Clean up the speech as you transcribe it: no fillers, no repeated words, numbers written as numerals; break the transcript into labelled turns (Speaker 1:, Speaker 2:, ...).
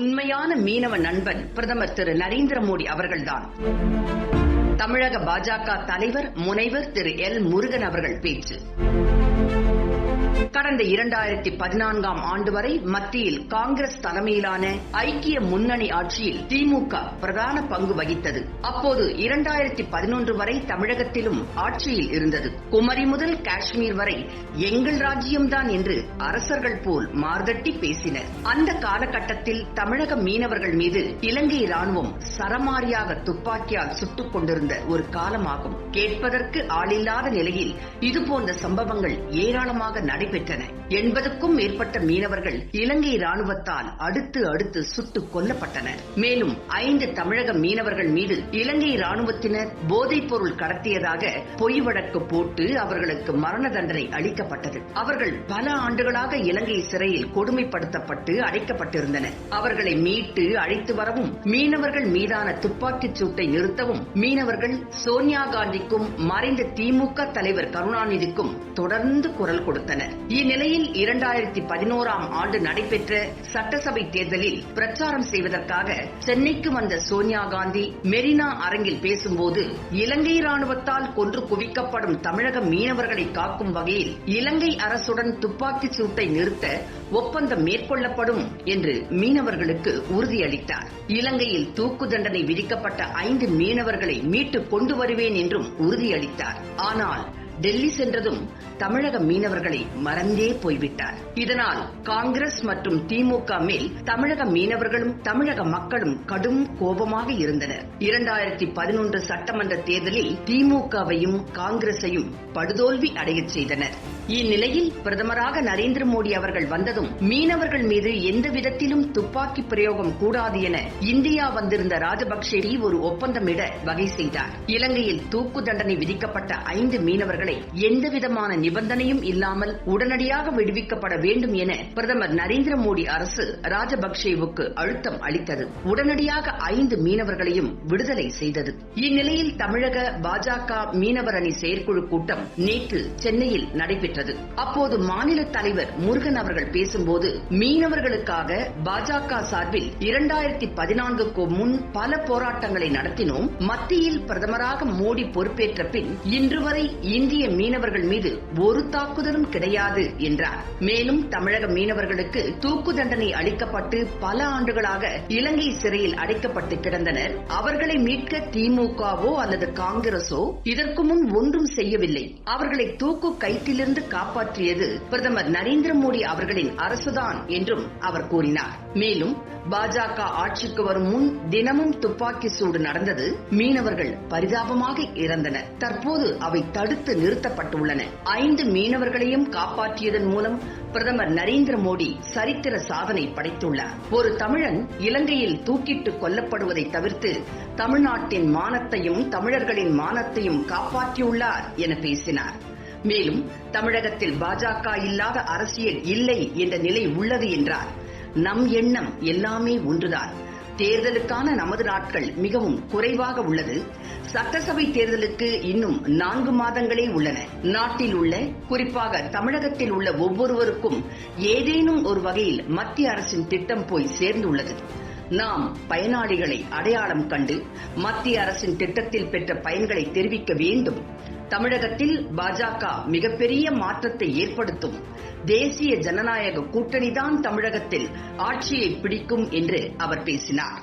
Speaker 1: உண்மையான மீனவ நண்பன் பிரதமர் திரு நரேந்திர மோடி அவர்கள்தான். தமிழக பாஜக தலைவர் முனைவர் திரு எல் முருகன் அவர்கள் பேச்சு. கடந்த 2014ஆம் ஆண்டு வரை மத்தியில் காங்கிரஸ் தலைமையிலான ஐக்கிய முன்னணி ஆட்சியில் திமுக பிரதான பங்கு வகித்தது. அப்போது 2011 வரை தமிழகத்திலும் ஆட்சியில் இருந்தது. குமரி முதல் காஷ்மீர் வரை எங்கள் ராஜ்யம்தான் என்று அரசர்கள் போல் மார்தட்டி பேசினர். அந்த காலகட்டத்தில் தமிழக மீனவர்கள் மீது இலங்கை ராணுவம் சரமாரியாக துப்பாக்கியால் சுட்டுக் கொண்டிருந்த ஒரு காலமாகும். கேட்பதற்கு ஆளில்லாத நிலையில் இதுபோன்ற சம்பவங்கள் ஏராளமாக நடைபெற்றன. 80க்கும் மேற்பட்ட மீனவர்கள் இலங்கை ராணுவத்தால் அடுத்து சுட்டுக் கொல்லப்பட்டனர். மேலும் 5 தமிழக மீனவர்கள் மீது இலங்கை ராணுவத்தினர் போதைப் பொருள் கடத்தியதாக பொய் வழக்கு போட்டு அவர்களுக்கு மரண தண்டனை அளிக்கப்பட்டது. அவர்கள் பல ஆண்டுகளாக இலங்கை சிறையில் கொடுமைப்படுத்தப்பட்டு அடைக்கப்பட்டிருந்தனர். அவர்களை மீட்டு அழைத்து வரவும், மீனவர்கள் மீதான துப்பாக்கிச் சூட்டை நிறுத்தவும் மீனவர்கள் சோனியா காந்திக்கும் மறைந்த திமுக தலைவர் கருணாநிதிக்கும் தொடர்ந்து குரல் கொடுத்தனர். இந்நிலையில் 2011ஆம் ஆண்டு நடைபெற்ற சட்டசபை தேர்தலில் பிரச்சாரம் செய்வதற்காக சென்னைக்கு வந்த சோனியா காந்தி மெரினா அரங்கில் பேசும்போது, இலங்கை ராணுவத்தால் கொன்று குவிக்கப்படும் தமிழக மீனவர்களை காக்கும் வகையில் இலங்கை அரசுடன் துப்பாக்கிச் சூட்டை நிறுத்த ஒப்பந்தம் மேற்கொள்ளப்படும் என்று மீனவர்களுக்கு உறுதியளித்தார். இலங்கையில் தூக்கு தண்டனை விதிக்கப்பட்ட 5 மீனவர்களை மீட்டு கொண்டு வருவேன் என்றும் உறுதியளித்தார். ஆனால் டெல்லி சென்றதும் தமிழக மீனவர்களை மறந்தே போய்விட்டார். இதனால் காங்கிரஸ் மற்றும் திமுக மேல் தமிழக மீனவர்களும் தமிழக மக்களும் கடும் கோபமாக இருந்தனர். 2011 சட்டமன்ற தேர்தலில் திமுகவையும் காங்கிரஸையும் படுதோல்வி அடையச் செய்தனர். இந்நிலையில் பிரதமராக நரேந்திர மோடி அவர்கள் வந்ததும் மீனவர்கள் மீது எந்த விதத்திலும் துப்பாக்கி பிரயோகம் கூடாது என இந்தியா வந்திருந்த ராஜபக்சே ஒரு ஒப்பந்தமிட வகை செய்தார். இலங்கையில் தூக்கு தண்டனை விதிக்கப்பட்ட 5 மீனவர்களை எந்தவிதமான நிபந்தனையும் இல்லாமல் உடனடியாக விடுவிக்கப்பட வேண்டும் என பிரதமர் நரேந்திர மோடி அரசு ராஜபக்சேவுக்கு அழுத்தம் அளித்தது. உடனடியாக 5 மீனவர்களையும் விடுதலை செய்தது. இந்நிலையில் தமிழக பாஜக மீனவர் அணி செயற்குழு கூட்டம் நேற்று சென்னையில் நடைபெற்றது. அப்போது மாநில தலைவர் முருகன் அவர்கள் பேசும்போது, மீனவர்களுக்காக பாஜக சார்பில் 2014க்கு முன் பல போராட்டங்களை நடத்தினோம். மத்தியில் பிரதமராக மோடி பொறுப்பேற்ற பின் இன்று வரை இந்திய மீனவர்கள் மீது ஒரு தாக்குதலும் கிடையாது என்றார். மேலும் தமிழக மீனவர்களுக்கு தூக்கு தண்டனை அளிக்கப்பட்டு பல ஆண்டுகளாக இலங்கை சிறையில் அடைக்கப்பட்டு கிடந்தனர். அவர்களை மீட்க திமுகவோ அல்லது காங்கிரஸோ இதற்கு முன் ஒன்றும் செய்யவில்லை. அவர்களை தூக்கு கயிற்றிலிருந்து காப்பாற்றியது பிரதமர் நரேந்திர மோடி அவர்களின் அரசுதான் என்றும் அவர் கூறினார். மேலும் பாஜக ஆட்சிக்கு வரும் முன் தினமும் துப்பாக்கி சூடு நடந்தது. மீனவர்கள் பரிதாபமாக இறந்தனர். தற்போது அவை தடுத்து நிறுத்தப்பட்டுள்ளன. 5 மீனவர்களையும் காப்பாற்றியதன் மூலம் பிரதமர் நரேந்திர மோடி சரித்திர சாதனை படைத்துள்ளார். ஒரு தமிழன் இலங்கையில் தூக்கிட்டு கொல்லப்படுவதை தவிர்த்து தமிழ்நாட்டின் மானத்தையும் தமிழர்களின் மானத்தையும் காப்பாற்றியுள்ளார் என பேசினார். மேலும் தமிழகத்தில் பாஜக இல்லாத அரசியல் இல்லை என்ற நிலை உள்ளது என்றார். நம் எண்ணம் எல்லாமே ஒன்றுதான். தேர்தலுக்கான நமது நாட்கள் மிகவும் குறைவாக உள்ளது. சட்டசபை தேர்தலுக்கு இன்னும் 4 மாதங்களே உள்ளன. நாட்டில் உள்ள, குறிப்பாக தமிழகத்தில் உள்ள ஒவ்வொருவருக்கும் ஏதேனும் ஒரு வகையில் மத்திய அரசின் திட்டம் போய் சேர்ந்துள்ளது. நாம் பயனாளிகளை அடையாளம் கண்டு மத்திய அரசின் திட்டத்தில் பெற்ற பயன்களை தெரிவிக்க வேண்டும். தமிழகத்தில் பாஜக மிகப்பெரிய மாற்றத்தை ஏற்படுத்தும். தேசிய ஜனநாயக கூட்டணிதான் தமிழகத்தில் ஆட்சியை பிடிக்கும் என்று அவர் பேசினார்.